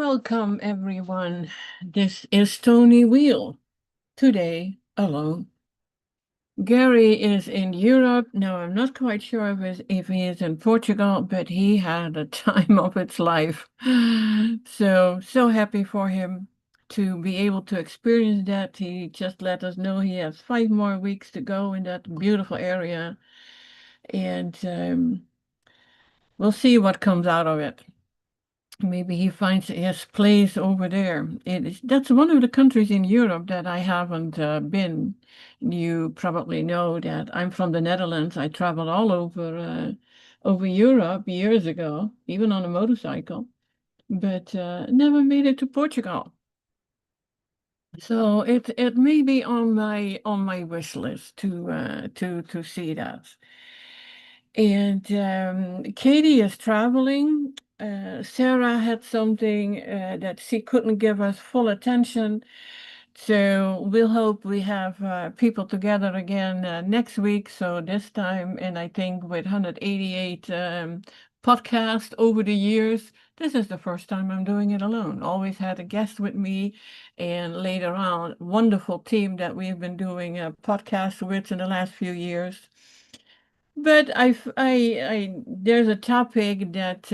Welcome, everyone. This is Toni Weel. Today, alone. Gary is in Europe. Now, I'm not quite sure if he is in Portugal, but he had a time of its life. So happy for him to be able to experience that. He just let us know he has 5 more weeks to go in that beautiful area. And we'll see what comes out of it. Maybe he finds his place over there. That's one of the countries in Europe that I haven't been. You probably know that I'm from the Netherlands. I traveled all over Europe years ago, even on a motorcycle, but never made it to Portugal. So it may be on my wish list to see that. And Katie is traveling. Sarah had something that she couldn't give us full attention. So we'll hope we have people together again next week. So this time, and I think with 188 podcasts over the years, this is the first time I'm doing it alone. Always had a guest with me, and later on, wonderful team that we've been doing podcasts with in the last few years. But there's a topic that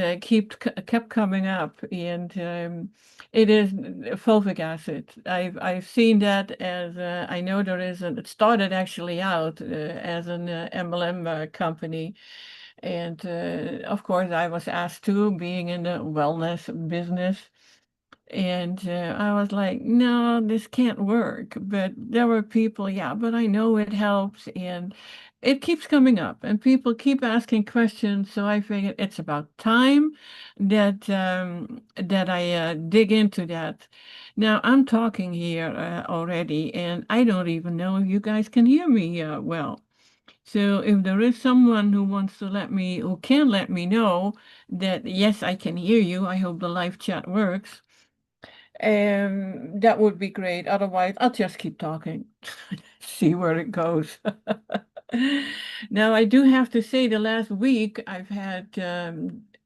kept coming up, and it is fulvic acid. I've seen that as I know there is it started actually out as an MLM company, and of course I was asked to, being in the wellness business. And I was like, no, this can't work. But there were people, yeah, but I know it helps. And it keeps coming up, and people keep asking questions. So I figured it's about time that I dig into that. Now I'm talking here already, and I don't even know if you guys can hear me well. So if there is someone who can let me know that, yes, I can hear you, I hope the live chat works. That would be great. Otherwise, I'll just keep talking, see where it goes. Now, I do have to say, the last week I've had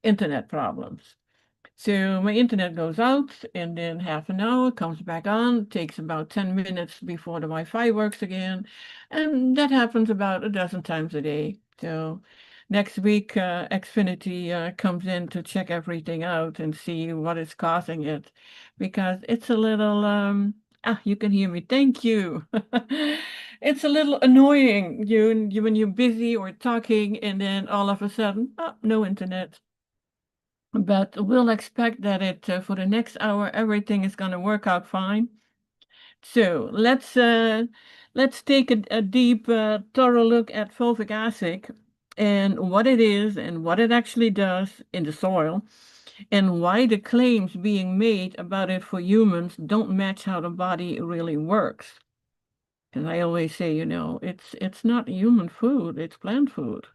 internet problems. So my internet goes out, and then half an hour comes back on. Takes about 10 minutes before the Wi-Fi works again. And that happens about a dozen times a day. So next week, Xfinity comes in to check everything out and see what is causing it, because it's a little, you can hear me. Thank you. It's a little annoying when you're busy or talking, and then all of a sudden, no internet. But we'll expect that for the next hour, everything is going to work out fine. So let's take a deep, thorough look at fulvic acid and what it is and what it actually does in the soil, and why the claims being made about it for humans don't match how the body really works. And I always say, it's not human food, it's plant food.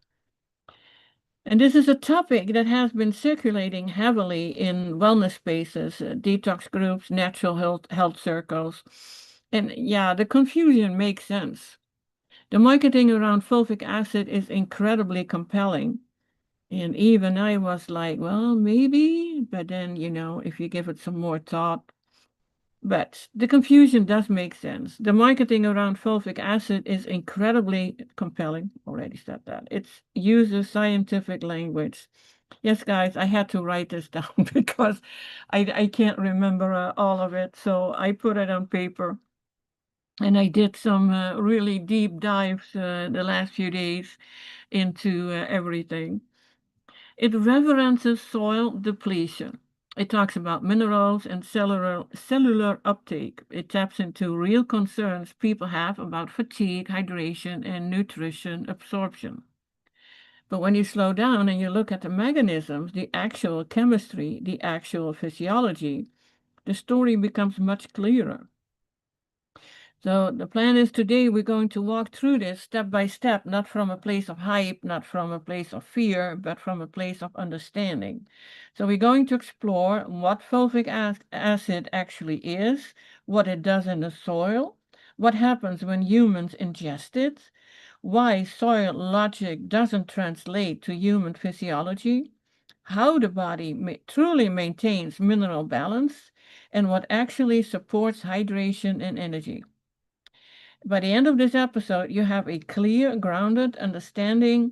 And this is a topic that has been circulating heavily in wellness spaces, detox groups, natural health circles. And yeah, the confusion makes sense. The marketing around fulvic acid is incredibly compelling. And even I was like, well, maybe, but then, if you give it some more thought, but the confusion does make sense. The marketing around fulvic acid is incredibly compelling. Already said that. It uses scientific language. Yes, guys, I had to write this down because I can't remember all of it. So I put it on paper, and I did some really deep dives the last few days into everything. It references soil depletion. It talks about minerals and cellular uptake. It taps into real concerns people have about fatigue, hydration, and nutrition absorption. But when you slow down and you look at the mechanisms, the actual chemistry, the actual physiology, the story becomes much clearer. So the plan is, today we're going to walk through this step by step, not from a place of hype, not from a place of fear, but from a place of understanding. So we're going to explore what fulvic acid actually is, what it does in the soil, what happens when humans ingest it, why soil logic doesn't translate to human physiology, how the body truly maintains mineral balance and what actually supports hydration and energy. By the end of this episode, you have a clear, grounded understanding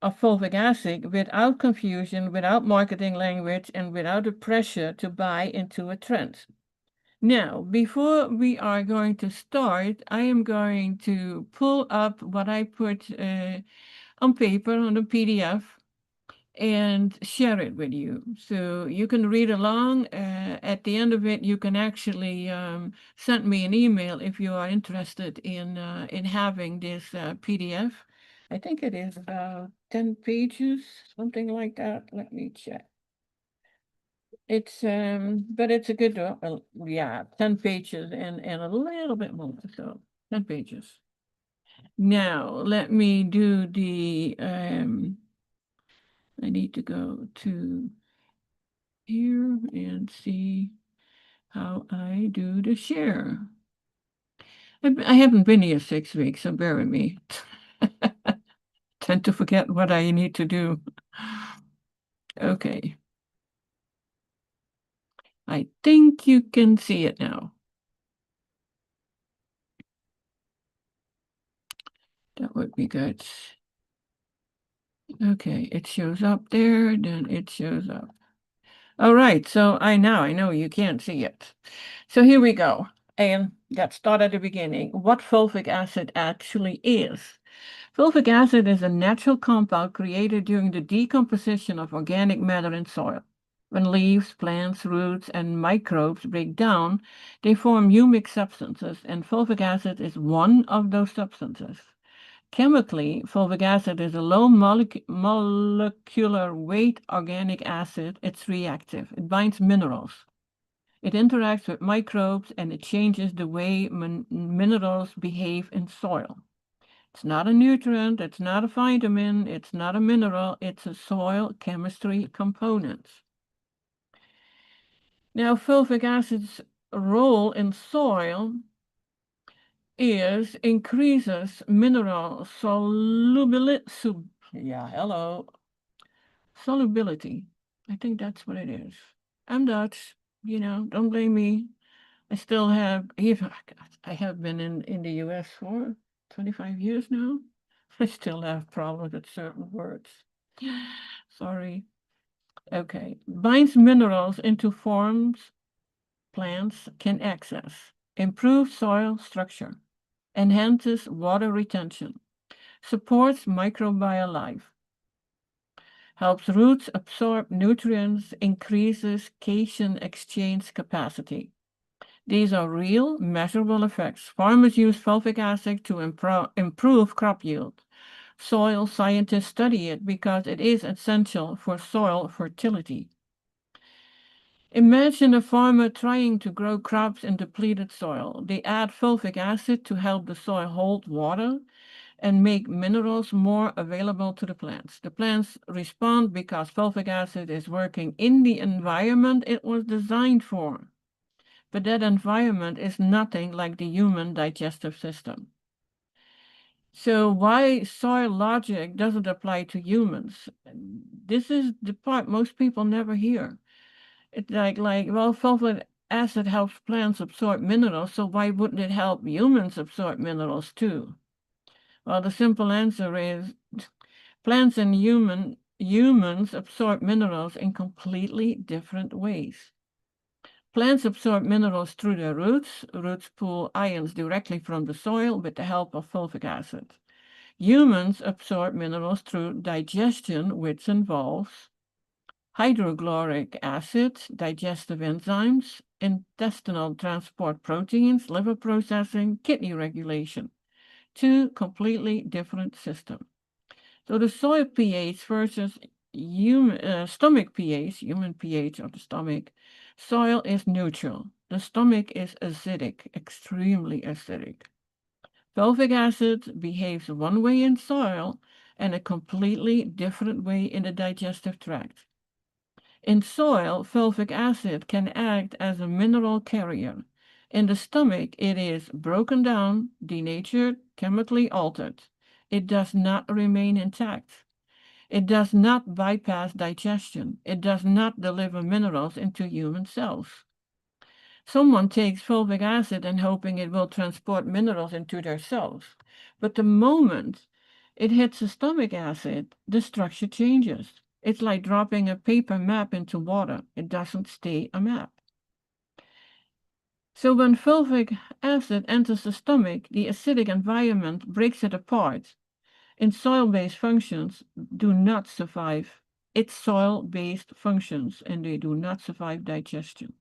of fulvic acid without confusion, without marketing language, and without the pressure to buy into a trend. Now, before we are going to start, I am going to pull up what I put on paper on the PDF and share it with you. So you can read along. At the end of it, you can actually send me an email if you are interested in having this PDF. I think it is about 10 pages, something like that. Let me check. It's but it's a good yeah, 10 pages and a little bit more, so 10 pages. Now let me do the I need to go to here and see how I do the share. I haven't been here 6 weeks, so bear with me. Tend to forget what I need to do. Okay. I think you can see it now. That would be good. Okay, it shows up there, then it shows up. All right, so I know you can't see it. So here we go. And let's start at the beginning. What fulvic acid actually is. Fulvic acid is a natural compound created during the decomposition of organic matter in soil. When leaves, plants, roots, and microbes break down, they form humic substances, and fulvic acid is one of those substances. Chemically, fulvic acid is a low molecular weight organic acid. It's reactive. It binds minerals. It interacts with microbes and it changes the way minerals behave in soil. It's not a nutrient, it's not a vitamin, it's not a mineral, it's a soil chemistry component. Now, fulvic acid's role in soil is increases mineral solubility. Solubility. I think that's what it is. I'm Dutch, don't blame me. I still have, I have been in the US for 25 years now. I still have problems with certain words. Sorry. Okay. Binds minerals into forms plants can access, improves soil structure, enhances water retention, supports microbial life, helps roots absorb nutrients, increases cation exchange capacity. These are real, measurable effects. Farmers use fulvic acid to improve crop yield. Soil scientists study it because it is essential for soil fertility. Imagine a farmer trying to grow crops in depleted soil. They add fulvic acid to help the soil hold water and make minerals more available to the plants. The plants respond because fulvic acid is working in the environment it was designed for. But that environment is nothing like the human digestive system. So why soil logic doesn't apply to humans? This is the part most people never hear. It's well, fulvic acid helps plants absorb minerals, so why wouldn't it help humans absorb minerals too? Well, the simple answer is plants and humans absorb minerals in completely different ways. Plants absorb minerals through their roots. Roots pull ions directly from the soil with the help of fulvic acid. Humans absorb minerals through digestion, which involves hydrochloric acid, digestive enzymes, intestinal transport proteins, liver processing, kidney regulation. Two completely different systems. So the soil pH versus stomach pH, human pH of the stomach, soil is neutral. The stomach is acidic, extremely acidic. Fulvic acid behaves one way in soil and a completely different way in the digestive tract. In soil, fulvic acid can act as a mineral carrier. In the stomach, it is broken down, denatured, chemically altered. It does not remain intact. It does not bypass digestion. It does not deliver minerals into human cells. Someone takes fulvic acid and hoping it will transport minerals into their cells. But the moment it hits the stomach acid, the structure changes. It's like dropping a paper map into water. It doesn't stay a map. So when fulvic acid enters the stomach, the acidic environment breaks it apart. And soil-based functions do not survive. It's soil-based functions, and they do not survive digestion.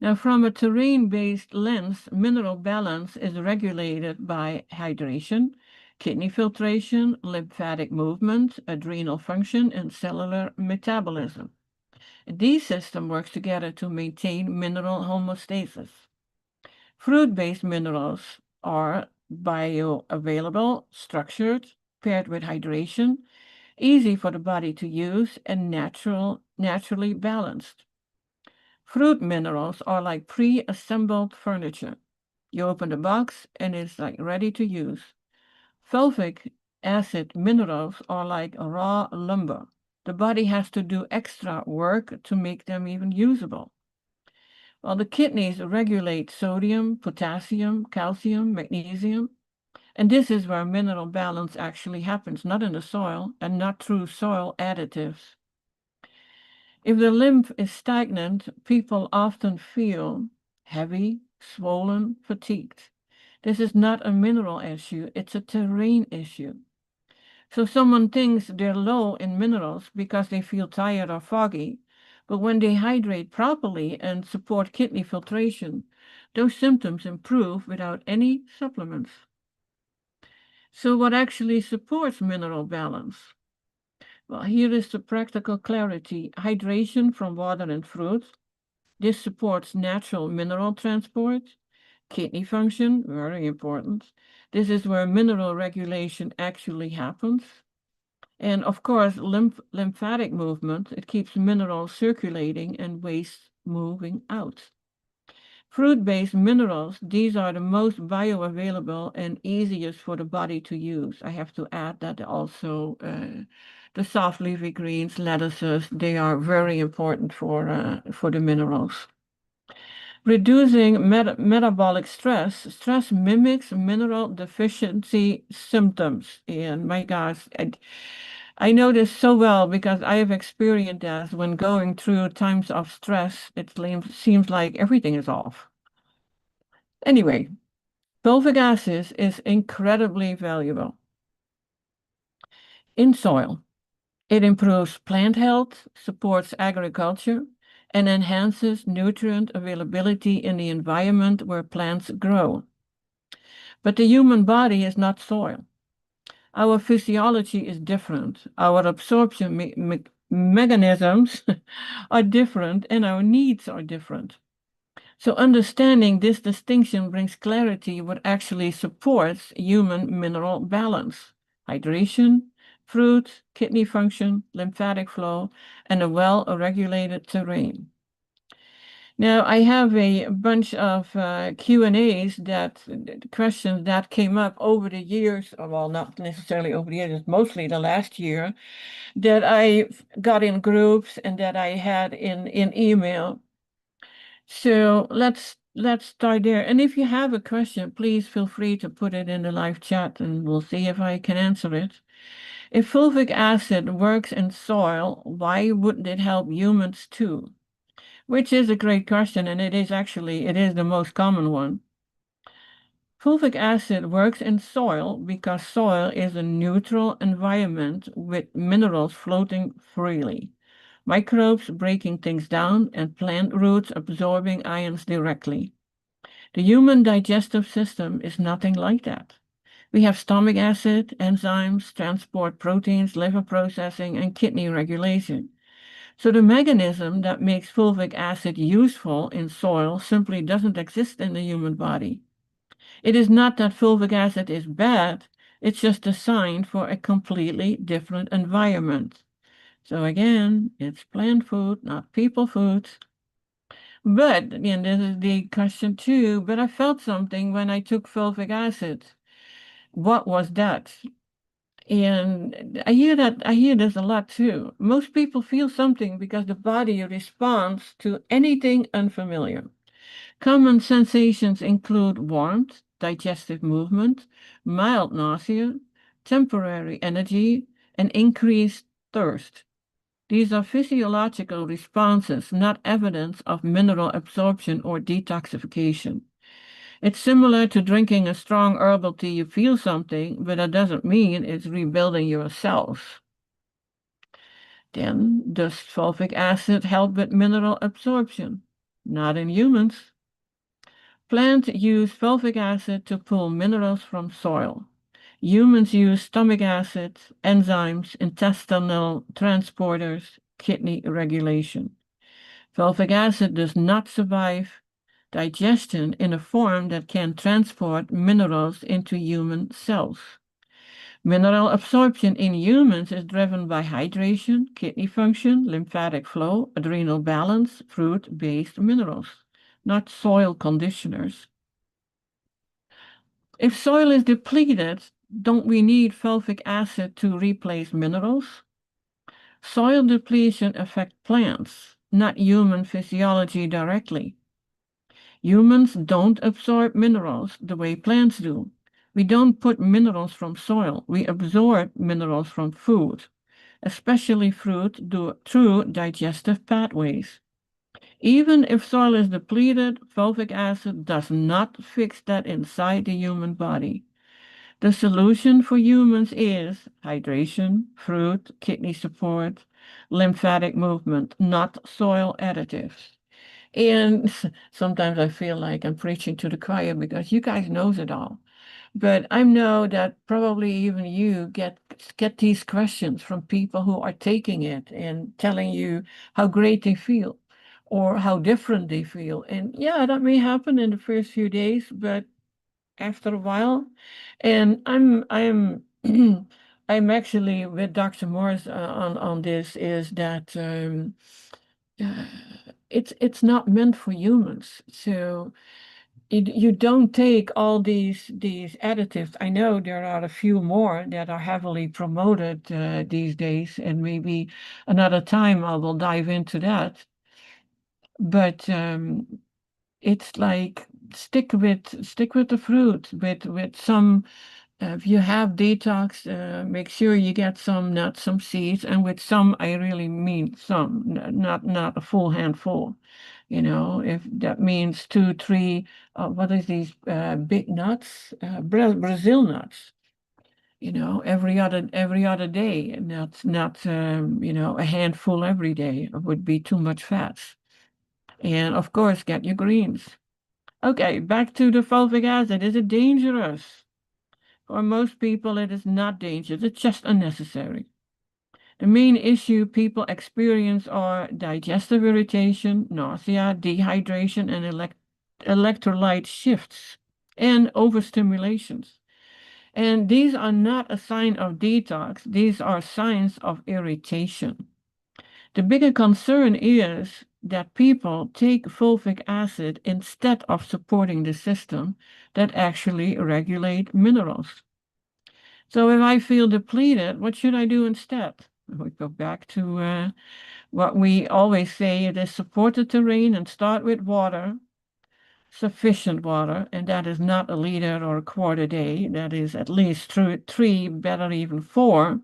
Now, from a terrain-based lens, mineral balance is regulated by hydration, kidney filtration, lymphatic movement, adrenal function, and cellular metabolism. These systems work together to maintain mineral homeostasis. Fruit-based minerals are bioavailable, structured, paired with hydration, easy for the body to use, and naturally balanced. Fruit minerals are like pre-assembled furniture. You open the box and it's like ready to use. Fulvic acid minerals are like raw lumber. The body has to do extra work to make them even usable. While the kidneys regulate sodium, potassium, calcium, magnesium, and this is where mineral balance actually happens, not in the soil and not through soil additives. If the lymph is stagnant, people often feel heavy, swollen, fatigued. This is not a mineral issue, it's a terrain issue. So someone thinks they're low in minerals because they feel tired or foggy, but when they hydrate properly and support kidney filtration, those symptoms improve without any supplements. So what actually supports mineral balance? Well, here is the practical clarity. Hydration from water and fruits. This supports natural mineral transport. Kidney function, very important. This is where mineral regulation actually happens. And of course, lymphatic movement, it keeps minerals circulating and waste moving out. Fruit-based minerals, these are the most bioavailable and easiest for the body to use. I have to add that also the soft leafy greens, lettuces, they are very important for the minerals. Reducing metabolic stress. Stress mimics mineral deficiency symptoms. And my gosh, I know this so well because I have experienced that when going through times of stress, it seems like everything is off. Anyway, fulvic acid is incredibly valuable in soil. It improves plant health, supports agriculture, and enhances nutrient availability in the environment where plants grow. But the human body is not soil. Our physiology is different. Our absorption mechanisms are different, and our needs are different. So understanding this distinction brings clarity what actually supports human mineral balance: hydration, fruit, kidney function, lymphatic flow, and a well-regulated terrain. Now, I have a bunch of Q&As questions that came up over the years, well, not necessarily over the years, mostly the last year, that I got in groups and that I had in email. So let's start there. And if you have a question, please feel free to put it in the live chat and we'll see if I can answer it. If fulvic acid works in soil, why wouldn't it help humans too? Which is a great question, and it is the most common one. Fulvic acid works in soil because soil is a neutral environment with minerals floating freely, microbes breaking things down, and plant roots absorbing ions directly. The human digestive system is nothing like that. We have stomach acid, enzymes, transport proteins, liver processing, and kidney regulation. So the mechanism that makes fulvic acid useful in soil simply doesn't exist in the human body. It is not that fulvic acid is bad, it's just designed for a completely different environment. So again, it's plant food, not people food. But, and this is the question too, but I felt something when I took fulvic acid. What was that? And I hear this a lot too. Most people feel something because the body responds to anything unfamiliar. Common sensations include warmth, digestive movement, mild nausea, temporary energy, and increased thirst. These are physiological responses, not evidence of mineral absorption or detoxification. It's similar to drinking a strong herbal tea. You feel something, but that doesn't mean it's rebuilding your cells. Then, does fulvic acid help with mineral absorption? Not in humans. Plants use fulvic acid to pull minerals from soil. Humans use stomach acid, enzymes, intestinal transporters, kidney regulation. Fulvic acid does not survive digestion in a form that can transport minerals into human cells. Mineral absorption in humans is driven by hydration, kidney function, lymphatic flow, adrenal balance, fruit-based minerals, not soil conditioners. If soil is depleted, don't we need fulvic acid to replace minerals? Soil depletion affects plants, not human physiology directly. Humans don't absorb minerals the way plants do. We don't put minerals from soil. We absorb minerals from food, especially fruit through digestive pathways. Even if soil is depleted, fulvic acid does not fix that inside the human body. The solution for humans is hydration, fruit, kidney support, lymphatic movement, not soil additives. And sometimes I feel like I'm preaching to the choir because you guys knows it all. But I know that probably even you get these questions from people who are taking it and telling you how great they feel or how different they feel. And yeah, that may happen in the first few days, but after a while, and I'm I'm actually with Dr. Morse on this is that uh, it's not meant for humans. So you don't take all these additives. I know there are a few more that are heavily promoted these days, and maybe another time I will dive into that. But it's like stick with the fruit with some if you have detox, make sure you get some nuts, some seeds, and with some, I really mean some, not a full handful. You know, if that means two, three, what is these big nuts? Brazil nuts. You know, every other day, and not you know, a handful every day. It would be too much fats. And of course, get your greens. Okay, back to the fulvic acid. Is it dangerous? For most people, it is not dangerous, it's just unnecessary. The main issue people experience are digestive irritation, nausea, dehydration, and electrolyte shifts, and overstimulations. And these are not a sign of detox, these are signs of irritation. The bigger concern is that people take fulvic acid instead of supporting the system that actually regulate minerals. So if I feel depleted, what should I do instead? We go back to what we always say, it is support the terrain and start with water, sufficient water, and that is not a liter or a quart a day. That is at least three, better even four.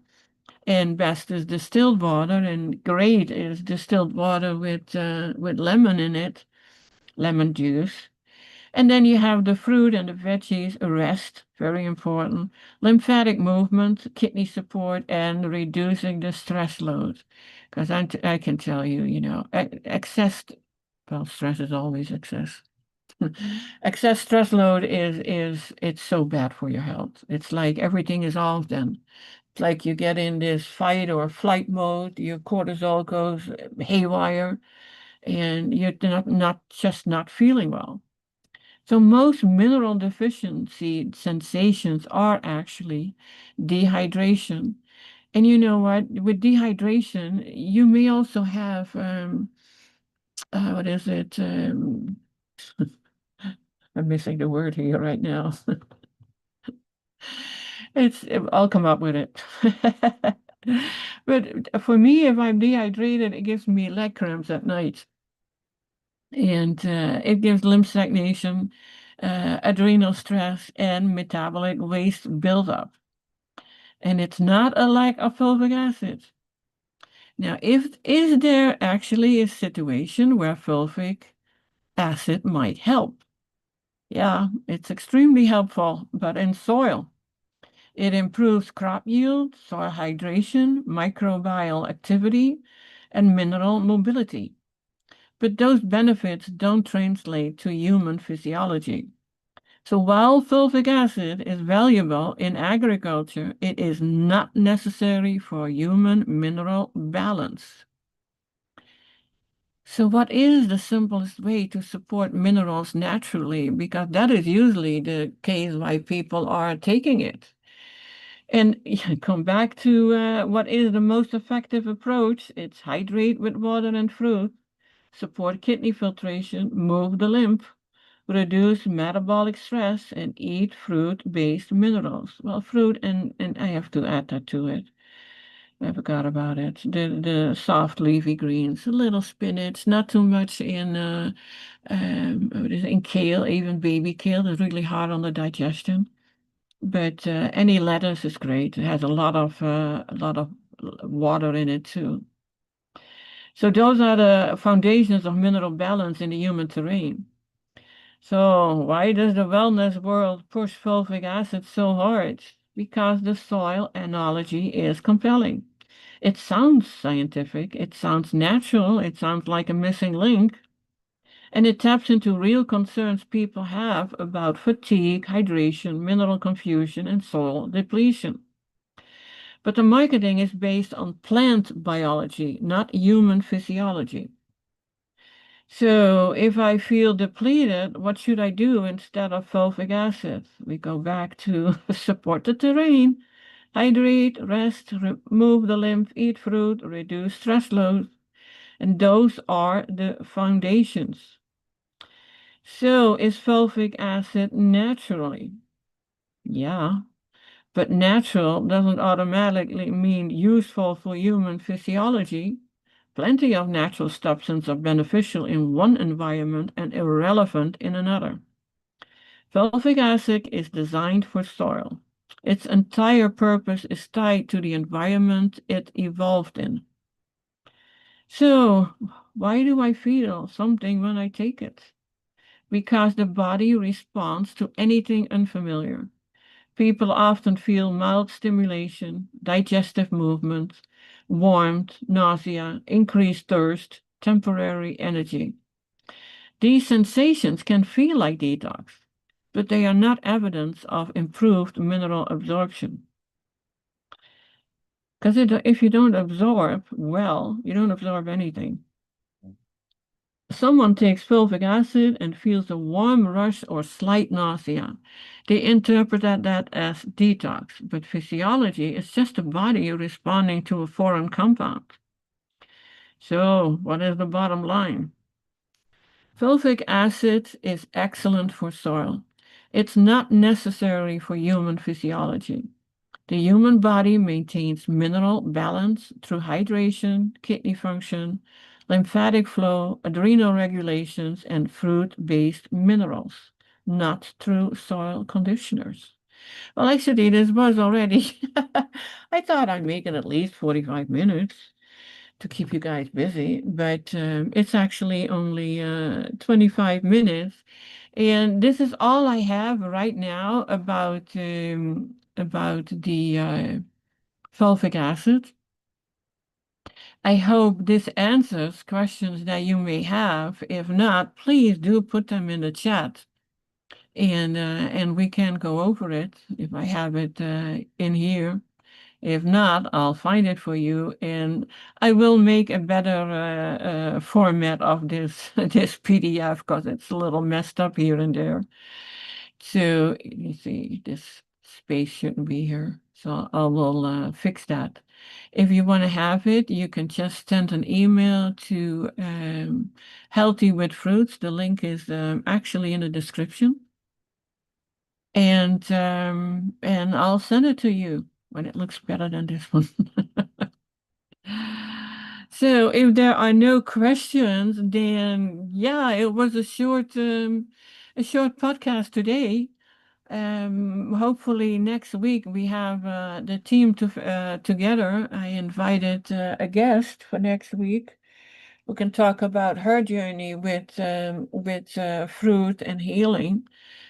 And best is distilled water, and great is distilled water with lemon in it, lemon juice. And then you have the fruit and the veggies, rest, very important, lymphatic movement, kidney support, and reducing the stress load. Because I can tell you, you know, excess, well, stress is always excess. Excess stress load it's so bad for your health. It's like everything is off then. It's like you get in this fight or flight mode, your cortisol goes haywire, and you're not feeling well. So most mineral deficiency sensations are actually dehydration. And you know what? With dehydration, you may also have what is it? I'm missing the word here right now. It's I'll come up with it. But for me, if I'm dehydrated, it gives me leg cramps at night, and it gives lymph stagnation, adrenal stress, and metabolic waste buildup. And it's not a lack of fulvic acid. Now, if is there actually a situation where fulvic acid might help? Yeah, it's extremely helpful, but in soil. It improves crop yield, soil hydration, microbial activity, and mineral mobility. But those benefits don't translate to human physiology. So while fulvic acid is valuable in agriculture, it is not necessary for human mineral balance. So what is the simplest way to support minerals naturally? Because that is usually the case why people are taking it. And come back to what is the most effective approach? It's hydrate with water and fruit, support kidney filtration, move the lymph, reduce metabolic stress, and eat fruit-based minerals. Well, fruit, and I have to add that to it. I forgot about it. The soft leafy greens, a little spinach, not too much in what is it, in kale, even baby kale is really hard on the digestion. But any lettuce is great. It has a lot of water in it too. So those are the foundations of mineral balance in the human terrain. So why does the wellness world push fulvic acid so hard? Because the soil analogy is compelling. It sounds scientific, it sounds natural, it sounds like a missing link, and it taps into real concerns people have about fatigue, hydration, mineral confusion, and soil depletion. But the marketing is based on plant biology, not human physiology. So if I feel depleted, what should I do instead of fulvic acid? We go back to support the terrain, hydrate, rest, remove the lymph, eat fruit, reduce stress load, and those are the foundations. So is fulvic acid naturally? Yeah, but natural doesn't automatically mean useful for human physiology. Plenty of natural substances are beneficial in one environment and irrelevant in another. Fulvic acid is designed for soil. Its entire purpose is tied to the environment it evolved in. So, why do I feel something when I take it? Because the body responds to anything unfamiliar. People often feel mild stimulation, digestive movement, warmth, nausea, increased thirst, temporary energy. These sensations can feel like detox, but they are not evidence of improved mineral absorption. Because if you don't absorb well, you don't absorb anything. Someone takes fulvic acid and feels a warm rush or slight nausea. They interpret that as detox, but physiology is just the body responding to a foreign compound. So, what is the bottom line? Fulvic acid is excellent for soil. It's not necessary for human physiology. The human body maintains mineral balance through hydration, kidney function, lymphatic flow, adrenal regulations, and fruit-based minerals, not through soil conditioners. Well, actually, this was already, I thought I'd make it at least 45 minutes to keep you guys busy, but it's actually only 25 minutes. And this is all I have right now about the fulvic acid. I hope this answers questions that you may have. If not, please do put them in the chat, and we can go over it if I have it in here. If not, I'll find it for you, and I will make a better format of this this PDF because it's a little messed up here and there. So you see, this space shouldn't be here, so I will fix that. If you want to have it, you can just send an email to Healthy with Fruits. The link is actually in the description. and I'll send it to you when it looks better than this one. So if there are no questions, then yeah, it was a short podcast today. Hopefully next week we have the team together. I invited a guest for next week who can talk about her journey with fruit and healing.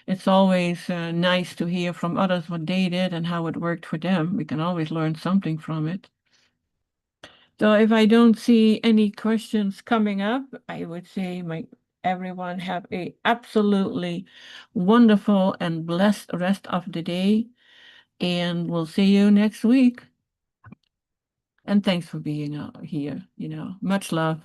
It's always nice to hear from others what they did and how it worked for them. We can always learn something from it. So if I don't see any questions coming up, I would say my everyone have a absolutely wonderful and blessed rest of the day, and we'll see you next week. And thanks for being here, much love.